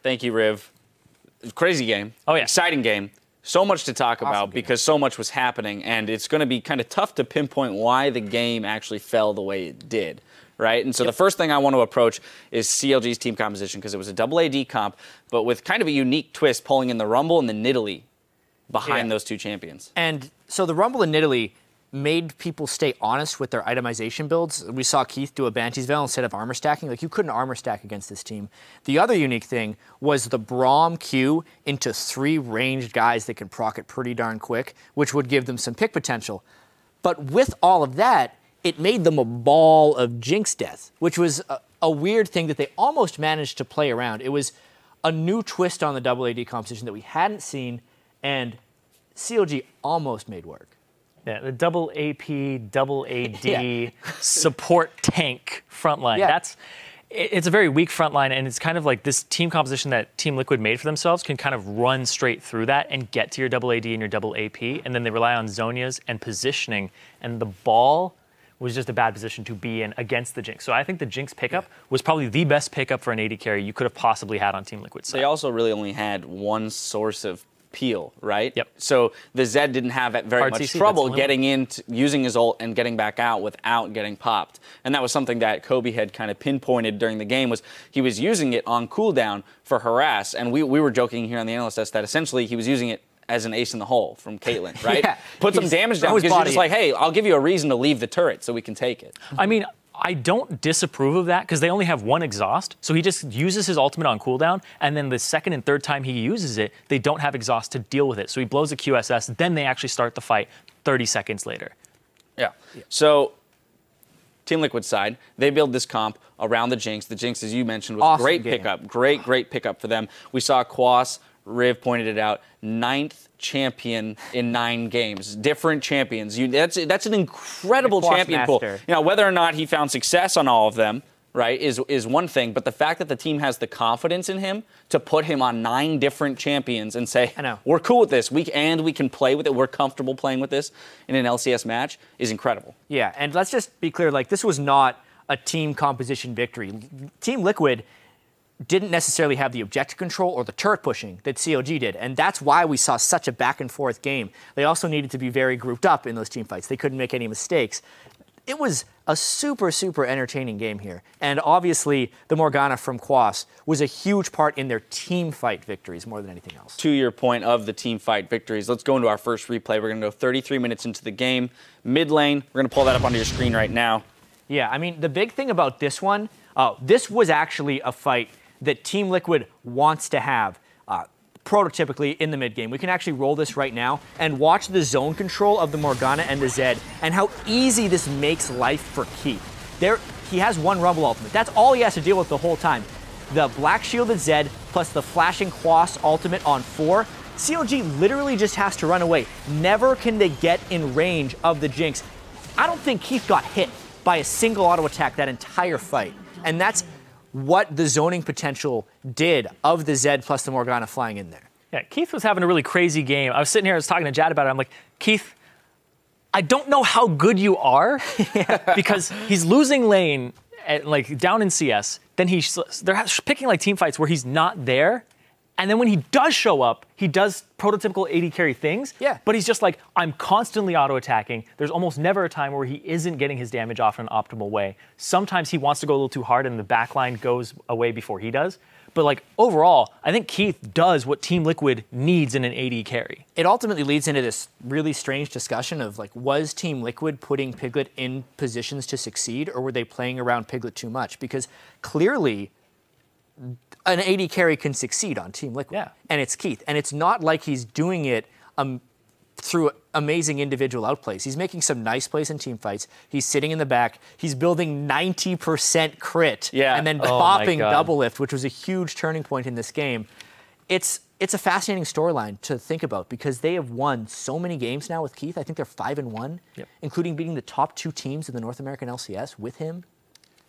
Thank you, Riv. Crazy game. Oh, yeah. Exciting game. So much to talk about because so much was happening, and it's going to be kind of tough to pinpoint why the game actually fell the way it did, right? And so the first thing I want to approach is CLG's team composition because it was a double AD comp, but with kind of a unique twist, pulling in the Rumble and the Nidalee behind those two champions. And so the Rumble and Nidalee made people stay honest with their itemization builds. We saw Keith do a Banshee's Veil instead of armor stacking. Like, you couldn't armor stack against this team. The other unique thing was the Braum Q into 3 ranged guys that can proc it pretty darn quick, which would give them some pick potential. But with all of that, it made them a ball of Jinx death, which was a weird thing that they almost managed to play around. It was a new twist on the double AD composition that we hadn't seen, and CLG almost made work. Yeah, the double AP, double AD support tank front line. It's a very weak front line, and it's kind of like this team composition that Team Liquid made for themselves can kind of run straight through that and get to your double AD and your double AP, and then they rely on Zhonya's and positioning, and the ball was just a bad position to be in against the Jinx. So I think the Jinx pickup was probably the best pickup for an AD carry you could have possibly had on Team Liquid's side. They also really only had one source of peel, right? Yep. So the Zed didn't have very much RTC, trouble getting in, using his ult and getting back out without getting popped. And that was something that Kobe had kind of pinpointed during the game, was he was using it on cooldown for harass. And we were joking here on the analyst desk that essentially he was using it as an ace in the hole from Caitlyn, right? Put some damage down because you're just like, hey, I'll give you a reason to leave the turret so we can take it. I mean, I don't disapprove of that because they only have one exhaust. So he just uses his ultimate on cooldown, and then the second and third time he uses it, they don't have exhaust to deal with it. So he blows a QSS, then they actually start the fight 30 seconds later. Yeah. So Team Liquid side, they build this comp around the Jinx. The Jinx, as you mentioned, was a great pickup. Great pickup for them. We saw Quas, Riv pointed it out, 9th champion in 9 games. Different champions. That's an incredible champion pool. You know, whether or not he found success on all of them, right, is one thing. But the fact that the team has the confidence in him to put him on 9 different champions and say, we're cool with this, we can play with it, we're comfortable playing with this in an LCS match, is incredible. Yeah, and let's just be clear, like, this was not a team composition victory. Team Liquid didn't necessarily have the objective control or the turret pushing that CLG did, and that's why we saw such a back-and-forth game. They also needed to be very grouped up in those team fights. They couldn't make any mistakes. It was a super, super entertaining game here, and obviously the Morgana from Quas was a huge part in their team fight victories more than anything else. To your point of the team fight victories, let's go into our first replay. We're going to go 33 minutes into the game. Mid lane, we're going to pull that up onto your screen right now. Yeah, I mean, the big thing about this one, this was actually a fight that Team Liquid wants to have prototypically in the mid game. We can actually roll this right now and watch the zone control of the Morgana and the Zed and how easy this makes life for Keith. He has one Rumble ultimate. That's all he has to deal with the whole time. The Black Shielded Zed plus the flashing Quas ultimate on 4. CLG literally just has to run away. Never can they get in range of the Jinx. I don't think Keith got hit by a single auto attack that entire fight. And that's what the zoning potential did of the Zed plus the Morgana flying in there. Yeah, Keith was having a really crazy game. I was sitting here, I was talking to Jad about it. I'm like, Keith, I don't know how good you are because he's losing lane at, like, down in CS. Then they're picking like team fights where he's not there. And then when he does show up, he does prototypical AD carry things. Yeah. But he's just like, I'm constantly auto-attacking. There's almost never a time where he isn't getting his damage off in an optimal way. Sometimes he wants to go a little too hard and the backline goes away before he does. But like overall, I think Keith does what Team Liquid needs in an AD carry. It ultimately leads into this really strange discussion of, like, was Team Liquid putting Piglet in positions to succeed, or were they playing around Piglet too much? Because clearly an AD carry can succeed on Team Liquid, and it's Keith. And it's not like he's doing it through amazing individual outplays. He's making some nice plays in team fights. He's sitting in the back. He's building 90% crit and then popping double lift, which was a huge turning point in this game. It's a fascinating storyline to think about because they have won so many games now with Keith. I think they're 5-1, including beating the top 2 teams in the North American LCS with him.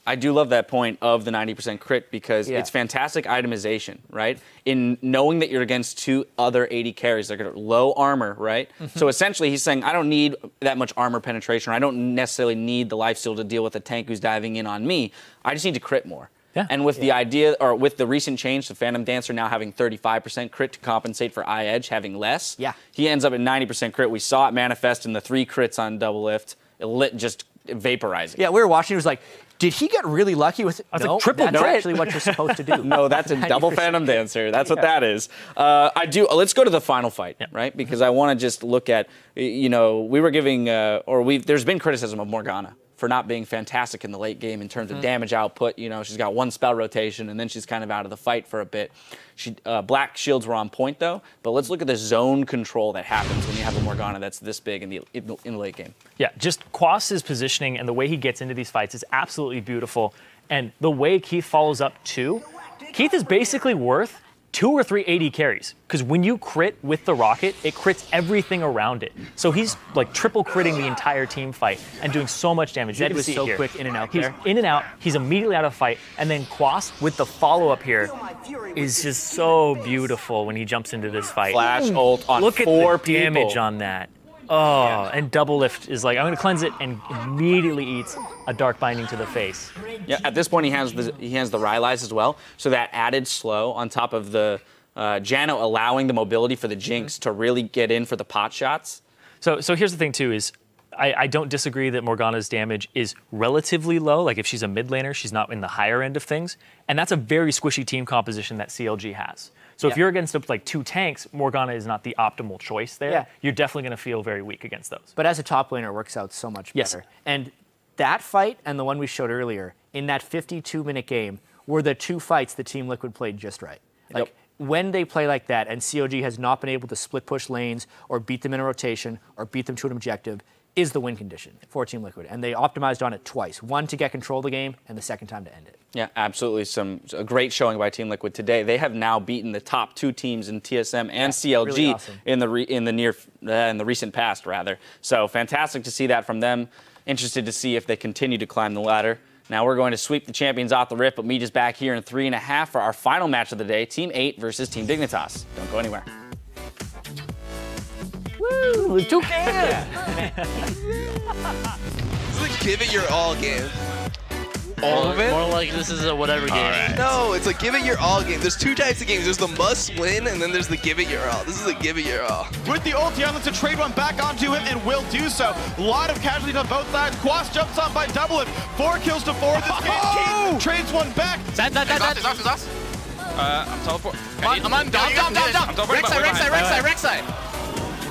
I do love that point of the 90% crit because it's fantastic itemization, right? In knowing that you're against 2 other AD carries, they're low armor, right? So essentially he's saying, I don't need that much armor penetration, or I don't necessarily need the lifesteal to deal with a tank who's diving in on me. I just need to crit more. Yeah. And with the idea, or with the recent change to Phantom Dancer now having 35% crit to compensate for iEdge having less, he ends up at 90% crit. We saw it manifest in the 3 crits on Double Lift. It lit just vaporizing. Yeah, we were watching. It was like, did he get really lucky with? I was like, triple that's crit. actually what you're supposed to do. No, that's a double Phantom Dancer. That's what that is. Let's go to the final fight, right? Because I want to just look at, we were giving, there's been criticism of Morgana for not being fantastic in the late game in terms of damage output. She's got 1 spell rotation, and then she's kind of out of the fight for a bit. Black shields were on point, though, but let's look at the zone control that happens when you have a Morgana that's this big in the late game. Yeah, just Quas's positioning and the way he gets into these fights is absolutely beautiful. And the way Keith follows up, too, Keith is basically worth 2 or 3 AD carries, because when you crit with the rocket, it crits everything around it. So he's like triple critting the entire team fight and doing so much damage. Zed was so quick in and out there. He's in and out. He's immediately out of fight. And then Quas with the follow-up here is just so beautiful when he jumps into this fight. Flash ult on 4 Look at the damage people. on that. Oh, and Double Lift is like, I'm going to cleanse it, and immediately eats a Dark Binding to the face. Yeah, at this point he has the Rylai's as well, so that added slow on top of the Jano allowing the mobility for the Jinx to really get in for the pot shots. So here's the thing too is, I don't disagree that Morgana's damage is relatively low. Like if she's a mid laner, she's not in the higher end of things, and that's a very squishy team composition that CLG has. So if you're against like 2 tanks, Morgana is not the optimal choice there. Yeah. You're definitely going to feel very weak against those. But as a top laner, it works out so much better. And that fight and the one we showed earlier, in that 52-minute game, were the 2 fights that Team Liquid played just right. Like, when they play like that, and CLG has not been able to split push lanes or beat them in a rotation or beat them to an objective, is the win condition for Team Liquid. And they optimized on it twice. One to get control of the game, and the second time to end it. Yeah, absolutely. A great showing by Team Liquid today. They have now beaten the top 2 teams in TSM and CLG really awesome. in the recent past, rather. So fantastic to see that from them. Interested to see if they continue to climb the ladder. Now we're going to sweep the champions off the rip, but meet us back here in 3.5 for our final match of the day, Team 8 versus Team Dignitas. Don't go anywhere. Woo! 2K! This is a give it your all game. All of it? More like this is a whatever game. Right. No, it's a give it your all game. There's 2 types of games. There's the must win, and then there's the give it your all. This is a give it your all. With the ulti, I'm going to trade one back onto him and will do so. A lot of casualties on both sides. Quas jumps on by Double Lift. 4 kills to 4 this game. Keith trades one back. That. I'm teleport. I'm on. Down. Rex side.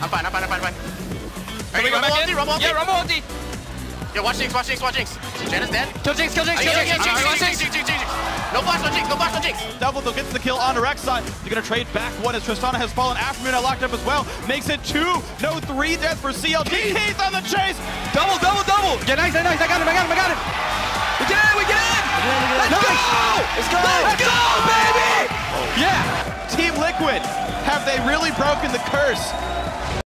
I'm fine. Ready, Rumble ulti. Yeah, Rumble ulti. Yeah, watch Jinx. Janna's dead. Kill Jinx. No flash, no Jinx. Double gets the kill on Rex side. They're going to trade back one as Tristana has fallen. Aftermoon now locked up as well. Makes it 2. No 3 deaths for CLG. Keith on the chase. Double. Yeah, nice. I got him. We did it. Let's go, baby. Yeah. Team Liquid, have they really broken the curse